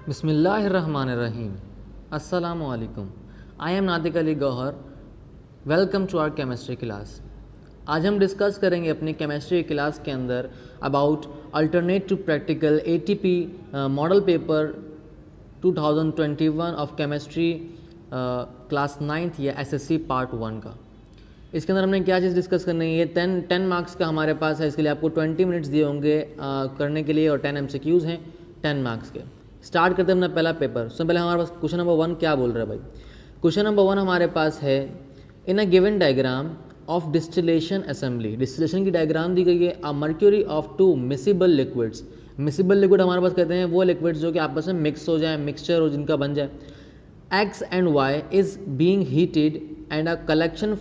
बिस्मिल्लाहिर्रहमानिर्रहीम। अस्सलामु अलैकुम। I am Natiq Ali Gohar. Welcome to our chemistry class. आज हम डिस्कस करेंगे अपनी केमिस्ट्री क्लास के अंदर about alternate to practical ATP model paper 2021 of chemistry class 9th या एसएससी पार्ट 1 का। इसके अंदर हमने क्या चीज़ डिस्कस करनी है, 10 मार्क्स का हमारे पास है। इसके लिए आपको 20 मिनट्स दिए होंगे करने के लिए और 10 MCQs हैं 10 मार्क्स के। स्टार्ट करते हैं अपना पहला पेपर। उससे पहले हमारे पास क्वेश्चन नंबर 1 क्या बोल रहा है भाई। क्वेश्चन नंबर 1 हमारे पास है, in a given diagram of distillation assembly, distillation की डायग्राम दी गई है। A mercury of 2 miscible liquids, miscible liquid हमारे पास कहते हैं वो लिक्विड्स जो कि आपस में मिक्स हो जाए, मिक्सचर हो जिनका बन जाए। X and Y is being heated and a collecting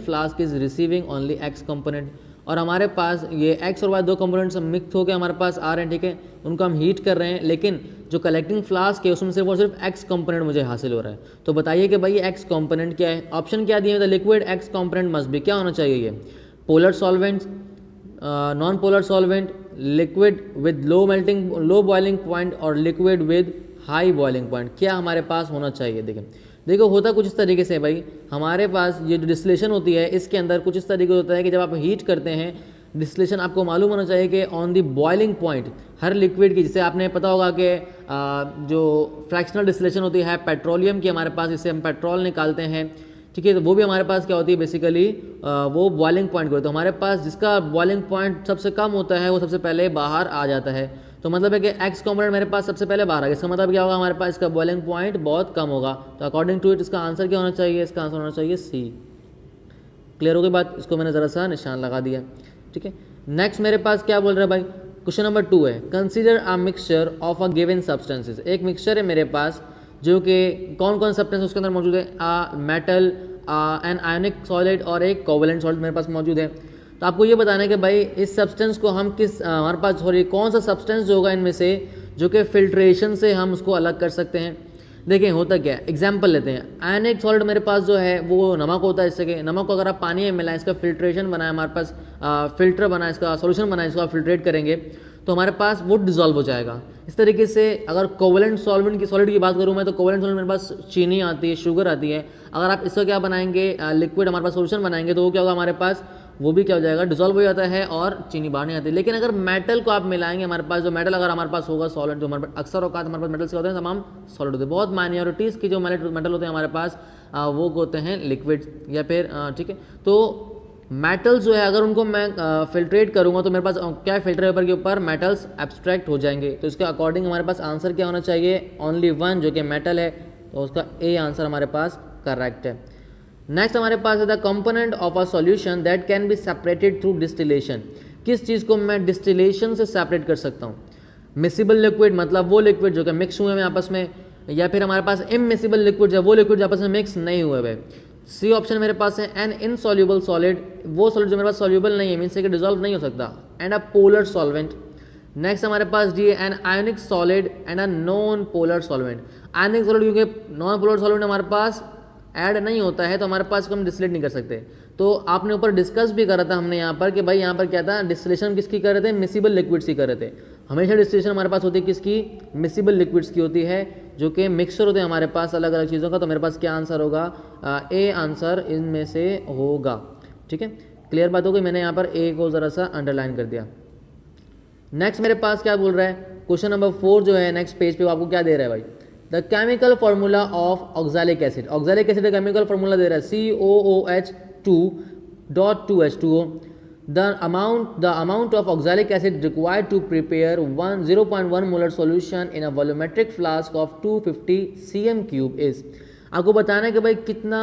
flask is receiving only X component। और हमारे पास ये X और Y दो कंपोनेंट्स मिक्स होकर हमारे पास आ रहे हैं, ठीक है, उनको हम हीट कर रहे हैं, लेकिन जो कलेक्टिंग फ्लास्क है उसमें सिर्फ X कंपोनेंट मुझे हासिल हो रहा है। तो बताइए कि भाई X कंपोनेंट क्या है। ऑप्शन क्या दिए, the liquid X component must be, क्या होना चाहिए ये, polar solvent, non polar solvent, liquid with low boiling point और liquid with high boiling point, क्या हमारे पास होना चाहिए। देखो होता कुछ इस तरीके से भाई, हमारे पास ये जो डिस्टिलेशन होती है इसके अंदर कुछ इस तरीके होता है कि जब आप हीट करते हैं डिस्टिलेशन, आपको मालूम होना चाहिए कि on the boiling point her liquid की, जिसे आपने पता होगा कि जो फ्रैक्शनल डिस्टिलेशन होती है पेट्रोलियम की हमारे पास, जिससे हम पेट्रोल निकालते हैं, ठीक है, तो वो भी हमारे पास क्या होती है बेसिकली वो बॉइलिंग पॉइंट को, तो हमारे पास जिसका बॉइलिंग पॉइंट सबसे कम होता है वो सबसे पहले बाहर आ जाता है। तो मतलब है कि X कंपोनेंट मेरे पास सबसे पहले बाहर आ गया, इसका मतलब क्या होगा, हमारे पास इसका बॉइलिंग पॉइंट बहुत कम होगा। तो अकॉर्डिंग टू इट इसका आंसर क्या होना चाहिए, इसका आंसर होना चाहिए C। क्लियर हो गई बात, इसको मैंने ज़रा सा निशान लगा दिया, ठीक है। नेक्स्ट मेरे पास क्या बोल रहा है भाई, क्वेश्चन नंबर 2 है, consider a mixture of a given substances. एक मिक्सचर है मेरे पास जो कि कौन कौन सब्सटेंस उसके अंदर मौजूद है, मेटल, एन आयोनिक सॉलिड और एक कोवलेंट सॉलिड मेरे पास मौजूद है। तो आपको ये बताना है कि भाई इस सब्सटेंस को हम किस हमारे पास सॉरी कौन सा सब्सटेंस जो होगा इनमें से जो कि फिल्ट्रेशन से हम उसको अलग कर सकते हैं। देखें होता क्या है, एग्जाम्पल लेते हैं, आयनिक सॉलिड मेरे पास जो है वो नमक होता है। इससे कि नमक को अगर आप पानी में मिलाएं, इसका फिल्ट्रेशन बनाए, हमारे पास फिल्टर बनाए, इसका सोल्यूशन बनाए, इसको आप फिल्ट्रेट करेंगे तो हमारे पास वो डिजॉल्व हो जाएगा। इस तरीके से अगर कोवलेंट सॉलिड की बात करूँ मैं, तो कोवलेंट सॉलिड मेरे पास चीनी आती है, शुगर आती है। अगर आप इसका क्या बनाएंगे, लिक्विड हमारे पास सोल्यूशन बनाएंगे तो वो क्या होगा, हमारे पास वो भी क्या हो जाएगा, डिजॉल्व हो जाता है और चीनी बाहर नहीं आती। लेकिन अगर मेटल को आप मिलाएंगे, हमारे पास जो मेटल अगर हमारे पास होगा सॉलिड, जो हमारे पास अक्सर औकात हमारे पास मेटल्स होते हैं तमाम सॉलिड होते हैं, बहुत माइनॉरिटीज़ की जो मेटल होते हैं हमारे पास वो होते हैं लिक्विड या फिर ठीक है। तो मेटल्स जो है अगर उनको मैं फिल्ट्रेट करूँगा तो मेरे पास क्या है, फिल्टर पेपर के ऊपर मेटल्स एब्स्ट्रैक्ट हो जाएंगे। तो इसके अकॉर्डिंग हमारे पास आंसर क्या होना चाहिए, ओनली 1 जो कि मेटल है, तो उसका ए आंसर हमारे पास करेक्ट है। नेक्स्ट हमारे पास है the component of a solution that can be separated through distillation. किस चीज़ को मैं डिस्टिलेशन से सेपरेट कर सकता हूँ, मिसिबल लिक्विड मतलब वो लिक्विड जो कि मिक्स हुए हैं आपस में, या फिर हमारे पास इममिसिबल लिक्विड जो वो लिक्विड जो आपस में मिक्स नहीं हुए हुए। सी ऑप्शन मेरे पास है एन इनसॉल्युबल सॉलिड, वो सॉलिड जो मेरे पास सॉल्युबल नहीं है, मीन्स कि डिजॉल्व नहीं हो सकता, and a polar solvent. Next हमारे पास D an ionic solid and a non polar solvent. Ionic solid क्योंकि नॉन पोलर सॉल्वेंट हमारे पास ऐड नहीं होता है तो हमारे पास को हम डिस्टिलेट नहीं कर सकते। तो आपने ऊपर डिस्कस भी करा था हमने यहाँ पर कि भाई यहाँ पर क्या था, डिस्टिलेशन किसकी कर रहे थे, मिसिबल लिक्विड्स की कर रहे थे। हमेशा डिस्टिलेशन हमारे पास होती है किसकी, मिसिबल लिक्विड्स की होती है, जो कि मिक्सचर होते हैं हमारे पास अलग अलग चीज़ों का। तो मेरे पास क्या आंसर होगा, ए आंसर इनमें से होगा, ठीक है। क्लियर बात हो गई, मैंने यहाँ पर ए को ज़रा सा अंडरलाइन कर दिया। नेक्स्ट मेरे पास क्या बोल रहा है, क्वेश्चन नंबर 4 जो है नेक्स्ट पेज पे आपको क्या दे रहा है भाई, the chemical formula of oxalic acid. Oxalic acid का केमिकल फार्मूला दे रहा है COOH2.2H2O। The amount of oxalic acid required to prepare 0.1 molar solution in a volumetric flask of 250 cm³ is. आपको बताना है कि भाई कितना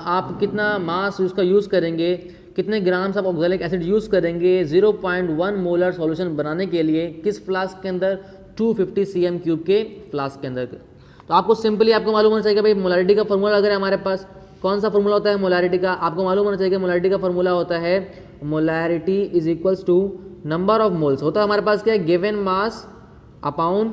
आप कितना मास उसका यूज़ करेंगे, कितने ग्राम्स आप ऑक्सैलिक एसिड यूज़ करेंगे 0.1 मोलर सॉल्यूशन बनाने के लिए, किस फ्लास्क के अंदर, 250 cm³ के फ्लास्क के अंदर। तो आपको सिंपली आपको मालूम होना चाहिए कि भाई मोलारिटी का फॉर्मूला अगर है हमारे पास, कौन सा फॉर्मूला होता है मोलारिटी का, आपको मालूम होना चाहिए कि मोलारिटी का फॉर्मूला होता है molarity is equals to number of moles. होता है हमारे पास क्या है, given mass upon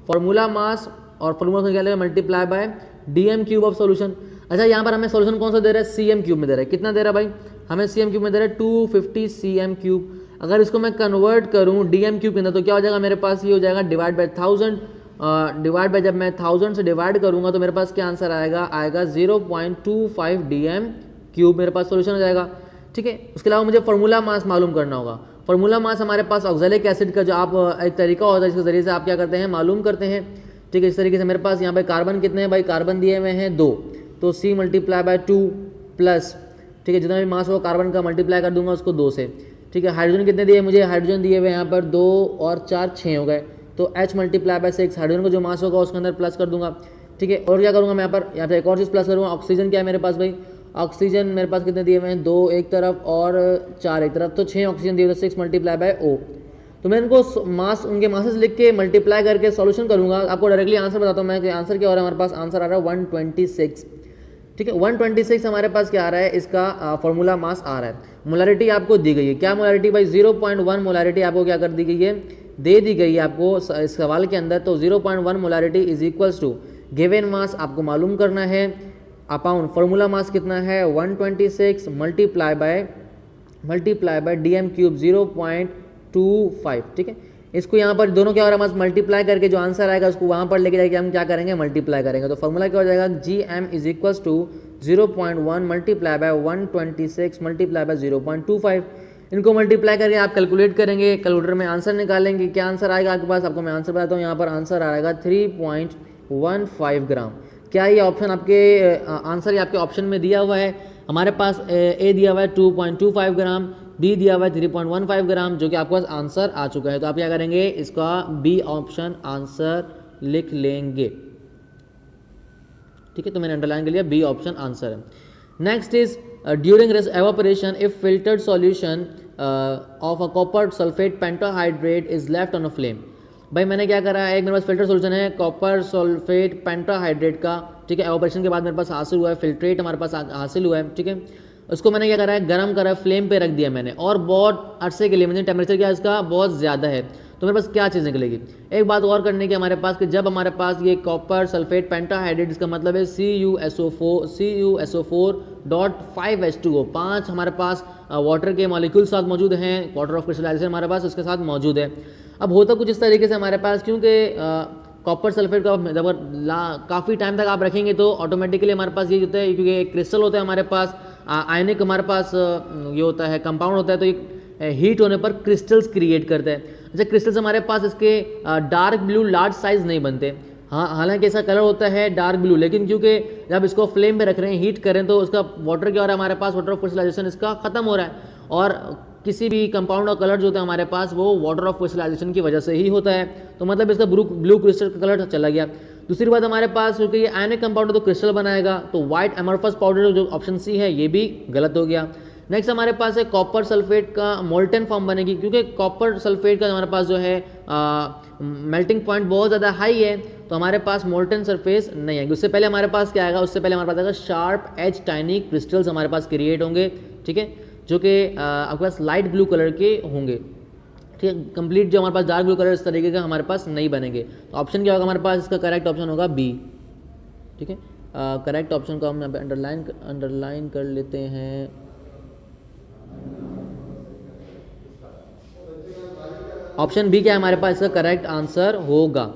formula mass, और फॉर्मूला क्या लगेगा, multiply by DM³ of solution. अच्छा यहाँ पर हमें सॉल्यूशन कौन सा दे रहा है, cm³ में दे रहा है। कितना दे रहा है भाई, हमें cm³ में दे रहा है 250 cm³। अगर इसको मैं कन्वर्ट करूँ DM³ के अंदर तो क्या हो जाएगा मेरे पास, ये हो जाएगा डिवाइड बाय 1000 डिवाइड बाय, जब मैं 1000 से डिवाइड करूंगा तो मेरे पास क्या आंसर आएगा, 0.25 DM³ मेरे पास सोल्यूशन हो जाएगा। ठीक है, उसके अलावा मुझे फार्मूला मास मालूम करना होगा। फार्मूला मास हमारे पास ऑक्सैलिक एसिड का जो आप एक तरीका होता है जिसके ज़रिए से आप क्या करते हैं, मालूम करते हैं। ठीक है, इस तरीके से मेरे पास यहाँ पे कार्बन कितने हैं भाई, कार्बन दिए हुए हैं 2, तो C × 2 प्लस, ठीक है, जितना भी मास हो कार्बन का मल्टीप्लाई कर दूंगा उसको 2 से। ठीक है, हाइड्रोजन कितने दिए मुझे, हाइड्रोजन दिए हुए यहाँ पर 2 और 4 6 हो गए, तो H × 6 हाइड्रोजन को जो मास होगा उसके अंदर प्लस कर दूंगा। ठीक है, और क्या करूँगा मैं यहाँ पर एक और चीज़ प्लस करूँगा, ऑक्सीजन क्या है मेरे पास भाई, ऑक्सीजन मेरे पास कितने दिए हुए हैं, 2 एक तरफ और 4 एक तरफ, तो 6 ऑक्सीजन दिए हुए, 6 × O। तो मैं इनको मास, उनके मासेस लिख के मल्टीप्लाई करके सॉल्यूशन करूँगा। आपको डायरेक्टली आंसर बताता हूँ मैं कि आंसर क्या हो रहा है, हमारे पास आंसर आ रहा है 126। ठीक है, 126 हमारे पास क्या आ रहा है, इसका फॉर्मूला मास आ रहा है। मोलारिटी आपको दी गई है, क्या मोलारिटी भाई, 0.1 मोलारिटी आपको क्या कर दी गई है, दे दी गई है आपको इस सवाल के अंदर। तो 0.1 molarity is equals to given mass आपको मालूम करना है अपॉन फॉर्मूला मास कितना है 126 मल्टीप्लाई बाय DM³ 0.25। ठीक है, इसको यहाँ पर दोनों क्या हो रहा है, मल्टीप्लाई करके जो आंसर आएगा उसको वहाँ पर लेके जाके हम क्या करेंगे, मल्टीप्लाई करेंगे। तो फॉर्मूला क्या हो जाएगा, GM is equals to 0.1 multiply by 126 multiply by 0.25। इनको मल्टीप्लाई करके आप कैलकुलेट करेंगे, कैलकुलेटर में आंसर निकालेंगे, क्या आंसर आएगा आपके पास, आपको मैं आंसर बताता हूँ। यहाँ पर आंसर आएगा 3.15 ग्राम। क्या ये ऑप्शन आपके आंसर ये आपके ऑप्शन में दिया हुआ है, हमारे पास ए दिया हुआ है 2.25 ग्राम, डी दिया हुआ है 3.15 ग्राम, जो कि आपके पास आंसर आ चुका है। तो आप क्या करेंगे, इसका बी ऑप्शन आंसर लिख लेंगे। ठीक है, तो मैंने अंडरलाइन कर लिया, बी ऑप्शन आंसर है। Next is during evaporation if filtered solution of a copper sulphate pentahydrate is left on a flame. भाई मैंने क्या करा है, एक मेरे पास फिल्टर सोल्यूशन है कॉपर सल्फेट पेंटाहाइड्रेट का। ठीक है, एवापोरेशन के बाद मेरे पास हासिल हुआ है, फिल्ट्रेट हमारे पास हासिल हुआ है। ठीक है, उसको मैंने क्या करा है, गर्म करा है, फ्लेम पे रख दिया मैंने, और बहुत अरसे के लिए, मुझे टेम्परेचर क्या है इसका बहुत ज़्यादा है, तो मेरे पास क्या चीज़ निकलेगी। एक बात और करने की हमारे पास कि जब हमारे पास ये कॉपर सल्फेट पेंटाहाइड्रेट, इसका मतलब है CuSO4.5H2O, 5 हमारे पास वाटर के मॉलिक्यूल साथ मौजूद हैं, वाटर ऑफ क्रिस्टलाइजेशन हमारे पास उसके साथ मौजूद है। अब होता कुछ इस तरीके से हमारे पास, क्योंकि कॉपर सल्फेट का जब काफ़ी टाइम तक आप रखेंगे तो ऑटोमेटिकली हमारे पास ये होता है, क्योंकि क्रिस्टल होता है हमारे पास, आयनिक हमारे पास ये होता है, कंपाउंड होता है, तो ये हीट होने पर क्रिस्टल्स क्रिएट करता है। अच्छा, क्रिस्टल्स हमारे पास इसके डार्क ब्लू लार्ज साइज नहीं बनते, हाँ, हालांकि इसका कलर होता है डार्क ब्लू, लेकिन क्योंकि जब इसको फ्लेम पे रख रहे हैं, हीट करें, तो उसका वाटर क्या हो रहा है हमारे पास, वाटर ऑफ क्रिस्टलाइजेशन इसका खत्म हो रहा है। और किसी भी कंपाउंड का कलर जो होता है हमारे पास वो वाटर ऑफ क्रिस्टलाइजेशन की वजह से ही होता है, तो मतलब इसका ब्लू क्रिस्टल का कलर चला गया। दूसरी बात हमारे पास, क्योंकि ये आयनिक कंपाउंड है तो क्रिस्टल बनाएगा, तो व्हाइट एमोर्फस पाउडर जो ऑप्शन सी है ये भी गलत हो गया। नेक्स्ट हमारे पास है कॉपर सल्फेट का मोल्टन फॉर्म बनेगी, क्योंकि कॉपर सल्फेट का हमारे पास जो है मेल्टिंग पॉइंट बहुत ज़्यादा हाई है, तो हमारे पास मोल्टन सरफेस नहीं आएगी। उससे पहले हमारे पास क्या आएगा, उससे पहले हमारे पास आएगा शार्प एज टाइनी क्रिस्टल्स हमारे पास क्रिएट होंगे। ठीक है, जो कि आपके पास लाइट ब्लू कलर के होंगे। ठीक है, कंप्लीट जो हमारे पास डार्क ब्लू कलर इस तरीके का हमारे पास नहीं बनेंगे। तो ऑप्शन क्या होगा हमारे पास, इसका करेक्ट ऑप्शन होगा बी। ठीक है, करेक्ट ऑप्शन को हम यहाँ पे अंडरलाइन कर लेते हैं। ऑप्शन बी क्या है हमारे पास, इसका करेक्ट आंसर होगा।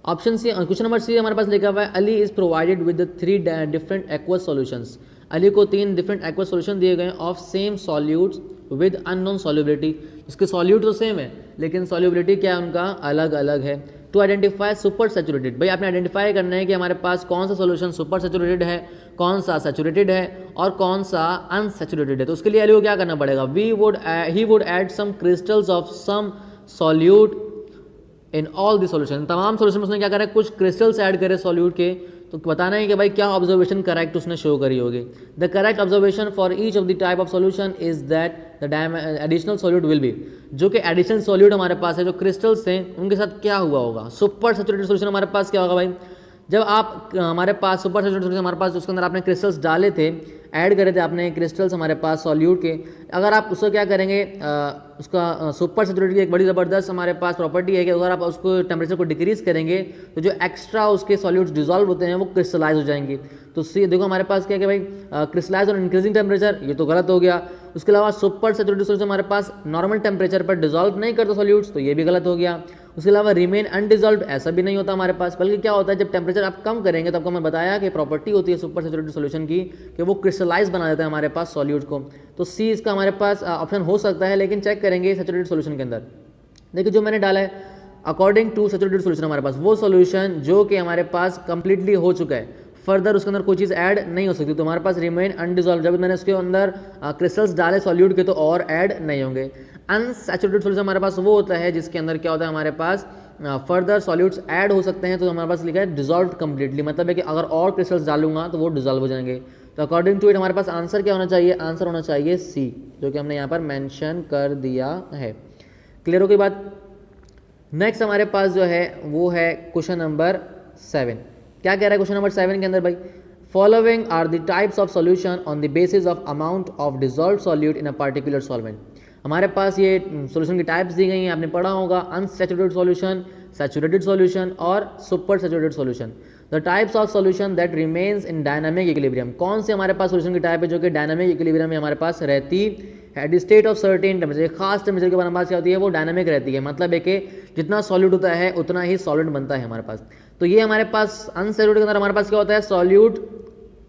Option C, question number C हमारे पास लिखा हुआ है Ali is provided with 3 different aqueous solutions. Ali को 3 डिफरेंट एक्वस सॉल्यूशन दिए गए of same solutes with unknown solubility. इसके सॉल्यूट तो सेम है लेकिन सॉल्युबिलिटी क्या है उनका अलग अलग है। टू आइडेंटिफाई सुपर सैचुरेटेड, भाई आपने आइडेंटिफाई करना है कि हमारे पास कौन सा सॉल्यूशन सुपर सैचुरेटेड है, कौन सा सैचुरेटेड है और कौन सा अनसैचुरेटेड है। तो उसके लिए अली को क्या करना पड़ेगा, he would add some crystals of some solute in all the solution. तमाम सॉल्यूशन में उसने क्या करा, कुछ क्रिस्टल्स ऐड करे सॉल्यूट के। तो बताना है कि भाई क्या ऑब्जर्वेशन करेक्ट उसने शो करी होगी। The correct observation for each of the type of solution is that the additional solute will be, जो कि एडिशनल सॉल्यूट हमारे पास है जो क्रिस्टल्स हैं उनके साथ क्या हुआ होगा। सुपर सैचुरेटेड सॉल्यूशन हमारे पास क्या होगा भाई, जब आप हमारे पास सुपर सैचुरेटेड सॉल्यूशन हमारे पास उसके अंदर आपने क्रिस्टल्स डाले थे, ऐड करे थे आपने क्रिस्टल्स हमारे पास सॉल्यूट के, अगर आप उसको क्या करेंगे, उसका सुपर सैचुरेटेड की एक बड़ी ज़बरदस्त हमारे पास प्रॉपर्टी है कि अगर आप उसको टेम्परेचर को डिक्रीज करेंगे तो जो एक्स्ट्रा उसके सॉल्यूट्स डिजॉल्व होते हैं वो क्रिस्टलाइज हो जाएंगे। तो सी देखो हमारे पास क्या है कि भाई क्रिस्टलाइज और इंक्रीजिंग टेम्परेचर, ये तो गलत हो गया। उसके अलावा सुपर सैचुरेटेड सॉल्यूशन हमारे पास नॉर्मल टेम्परेचर पर डिजॉल्व नहीं करता सॉल्यूट्स, तो ये भी गलत हो गया। उसके अलावा रिमेन अनडिजॉल्व ऐसा भी नहीं होता हमारे पास, बल्कि क्या होता है जब टेम्परेचर आप कम करेंगे तो आपको मैं बताया कि प्रॉपर्टी होती है सुपर सैचुरेटेड सॉल्यूशन की कि वो क्रिस्टलाइज बना देता है हमारे पास सॉल्यूट को। तो सी इसका हमारे पास ऑप्शन हो सकता है, लेकिन चेक करेंगे सैचुरेटेड सॉल्यूशन के अंदर। देखिए जो मैंने डाला है अकॉर्डिंग टू सैचुरेटेड सॉल्यूशन हमारे पास वो सॉल्यूशन जो कि हमारे पास कंप्लीटली हो चुका है, फर्दर उसके अंदर कोई चीज़ ऐड नहीं हो सकती, तो हमारे पास रिमेन अनडिजॉल्व। जब मैंने उसके अंदर क्रिस्टल्स डाले सॉल्यूट के तो और ऐड नहीं होंगे। अनसैचुरेटेड सॉल्यूशन हमारे पास वो होता है जिसके अंदर क्या होता है हमारे पास फर्दर सॉल्यूट्स ऐड हो सकते हैं, तो हमारे पास लिखा है डिजॉल्व कंप्लीटली, मतलब है कि अगर और क्रिस्टल्स डालूंगा तो वो डिजॉल्व हो जाएंगे। तो अकॉर्डिंग टू इट हमारे पास आंसर क्या होना चाहिए, आंसर होना चाहिए सी, जो कि हमने यहाँ पर मेंशन कर दिया है। क्लियर हो गई बात। नेक्स्ट हमारे पास जो है वो है क्वेश्चन नंबर 7। क्या कह रहा है क्वेश्चन नंबर 7 के अंदर भाई, following are the types of solution on the basis of amount of dissolve solute in a particular solvent. हमारे पास ये सॉल्यूशन की टाइप्स दी गई हैं, आपने पढ़ा होगा अनसैचुरेटेड सॉल्यूशन, सैचुरेटेड सॉल्यूशन और super saturated solution. The types of solution that remains in dynamic equilibrium, कौन से हमारे पास सॉल्यूशन की टाइप है जो कि डायनामिक इक्विलिब्रियम में हमारे पास रहती है। The state of certain temperature, खास टेम्परेचर के बाद हमारे पास क्या होती है वो डायनामिक रहती है, मतलब है कि जितना सॉल्यूट होता है उतना ही सॉलिड बनता है हमारे पास। तो ये हमारे पास अनसैचुरेटेड के अंदर हमारे पास क्या होता है, सॉल्यूट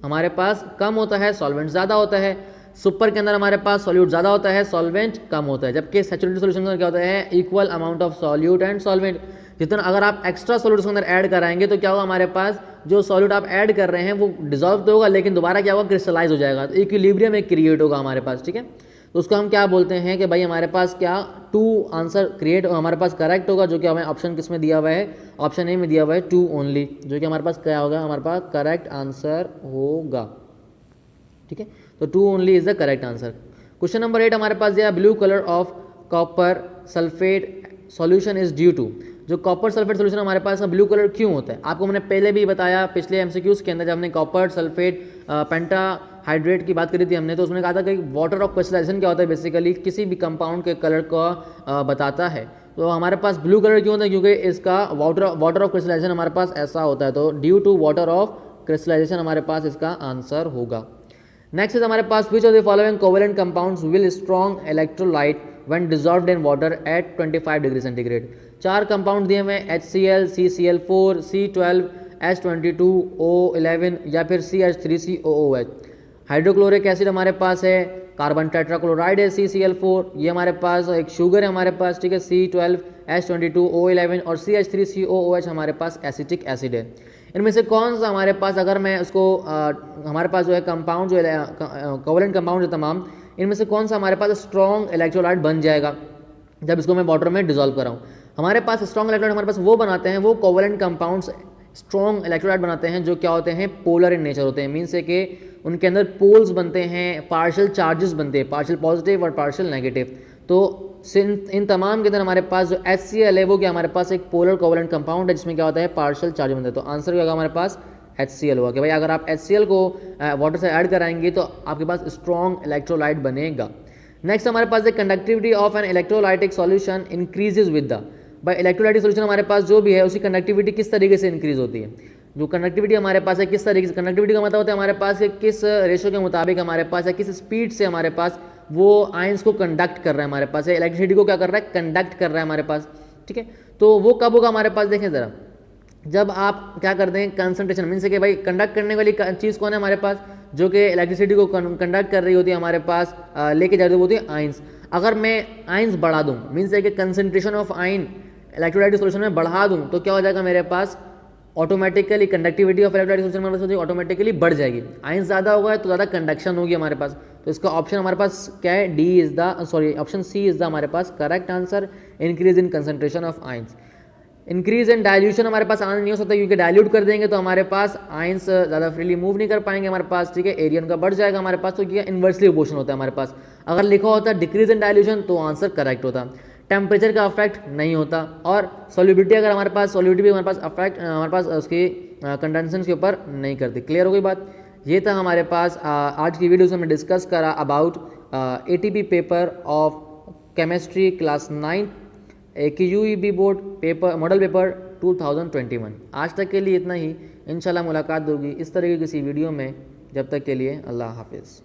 हमारे पास कम होता है, सॉल्वेंट ज़्यादा होता है। सुपर के अंदर हमारे पास सॉल्यूट ज़्यादा होता है, सॉल्वेंट कम होता है। जबकि सैचुरेटेड सॉल्यूशन के अंदर क्या होता है, equal amount of solute and solvent. जितना अगर आप एक्स्ट्रा सॉल्यूट के अंदर ऐड कराएंगे तो क्या होगा, हमारे पास जो सॉल्यूट आप ऐड कर रहे हैं वो डिजॉल्व तो होगा, लेकिन दोबारा क्या होगा, क्रिस्टलाइज हो जाएगा, तो इक्विलिब्रियम एक क्रिएट होगा हमारे पास। ठीक है, तो उसको हम क्या बोलते हैं कि भाई हमारे पास क्या टू आंसर क्रिएट हमारे पास करेक्ट होगा, जो कि हमें ऑप्शन किस में दिया हुआ है, ऑप्शन ए में दिया हुआ है 2 ओनली, जो कि हमारे पास क्या होगा, हमारे पास करेक्ट आंसर होगा। ठीक है, तो 2 only is the correct answer. Question number 8 हमारे पास दिया blue colour of copper sulphate solution is due to. जो कॉपर सल्फेट सॉल्यूशन हमारे पास ब्लू कलर क्यों होता है, आपको मैंने पहले भी बताया पिछले एमसीक्यूज के अंदर, जब हमने कॉपर सल्फेट पेंटा हाइड्रेट की बात करी थी हमने, तो उसमें कहा था कि वाटर ऑफ क्रिस्टलाइजेशन क्या होता है, बेसिकली किसी भी कंपाउंड के कलर को बताता है। तो हमारे पास ब्लू कलर क्यों होता है, क्योंकि इसका वाटर ऑफ क्रिस्टलाइजेशन हमारे पास ऐसा होता है, तो due to water of crystallization हमारे पास इसका आंसर होगा। नेक्स्ट इज हमारे पास which of the following covalent compounds will strong electrolyte when dissolved in water at 25 degree centigrade. 4 compound दिए हुए HCl, CCl4, C12, H22, O11 या फिर CH3COOH। हाइड्रोक्लोरिक एसिड हमारे पास है, कार्बन टेट्राक्लोराइड है CCl4, ये हमारे पास एक शुगर है हमारे पास, ठीक है, C12, H22, O11 और CH3COOH हमारे पास एसिटिक एसिड है। इनमें से कौन सा हमारे पास, अगर मैं उसको हमारे पास जो है कंपाउंड जो है कोवेलेंट कंपाउंड है तमाम, इनमें से कौन सा हमारे पास स्ट्रॉन्ग इलेक्ट्रोलाइट बन जाएगा जब इसको मैं वाटर में डिसॉल्व कराऊँ। हमारे पास स्ट्रॉन्ग इलेक्ट्रोलाइट हमारे पास वो बनाते हैं, वो कोवेलेंट कंपाउंड्स स्ट्रॉन्ग इलेक्ट्रोलाइट बनाते हैं जो क्या होते हैं, पोलर इन नेचर होते हैं, मीन्स है कि उनके अंदर पोल्स बनते हैं, पार्शियल चार्जेस बनते हैं, पार्शियल पॉजिटिव और पार्शियल नेगेटिव। तो इन तमाम के अंदर हमारे पास जो HCl है वो क्या हमारे पास एक पोलर कोवेलेंट कंपाउंड है जिसमें क्या होता है, पार्शियल चार्ज बनता है। तो आंसर क्या होगा हमारे पास, HCl होगा कि भाई अगर आप HCl को वाटर से ऐड कराएंगे तो आपके पास स्ट्रॉन्ग इलेक्ट्रोलाइट बनेगा। नेक्स्ट हमारे पास the conductivity of an electrolytic solution increases with the, भाई इलेक्ट्रोलाइटिक सॉल्यूशन हमारे पास जो भी है उसकी कंडक्टिविटी किस तरीके से इंक्रीज होती है। जो कंडक्टिविटी हमारे पास है किस तरीके से, कंडक्टिविटी का मतलब होता है हमारे पास किस रेशो के मुताबिक हमारे पास है, किस स्पीड से हमारे पास वो आयंस को कंडक्ट कर रहा है, हमारे पास इलेक्ट्रिसिटी को क्या कर रहा है, कंडक्ट कर रहा है हमारे पास। ठीक है, तो वो कब होगा हमारे पास, देखें ज़रा, जब आप क्या करते हैं कंसंट्रेशन, मीन्स कि भाई कंडक्ट करने वाली चीज़ कौन है हमारे पास, जो कि इलेक्ट्रिसिटी को कंडक्ट कर रही होती है हमारे पास, लेके जा रही होती है आयंस। अगर मैं आयंस बढ़ा दूँ, मीन्स है कि concentration of ion electrolytic solution में बढ़ा दूँ, तो क्या हो जाएगा मेरे पास, automatically conductivity of electrolytic solution automatically बढ़ जाएगी। आयंस ज़्यादा होगा तो ज़्यादा कंडक्शन होगी हमारे पास। तो इसका ऑप्शन हमारे पास क्या है, ऑप्शन सी इज द हमारे पास correct answer, increase in concentration of ions. Increase in dilution हमारे पास आना नहीं हो सकता, क्योंकि डाइल्यूट कर देंगे तो हमारे पास आयंस ज़्यादा फ्रीली मूव नहीं कर पाएंगे हमारे पास। ठीक है, एरिया उनका बढ़ जाएगा हमारे पास, तो ये इन्वर्सली प्रोपोर्शनल होता है हमारे पास। अगर लिखा होता डिक्रीज इन डाइल्यूशन तो आंसर करेक्ट होता। टेम्परेचर का अफेक्ट नहीं होता, और सॉल्युबिलिटी अगर हमारे पास, सॉल्युबिलिटी भी हमारे पास अफेक्ट हमारे पास उसकी कंडेंसेशन के ऊपर नहीं करती। क्लियर हो गई बात। ये था हमारे पास आज की वीडियो से हमने डिस्कस करा about ATP paper of chemistry class 9 QUEB board paper model paper 2021। आज तक के लिए इतना ही, इंशाल्लाह मुलाकात होगी इस तरह की किसी वीडियो में। जब तक के लिए अल्लाह हाफिज़।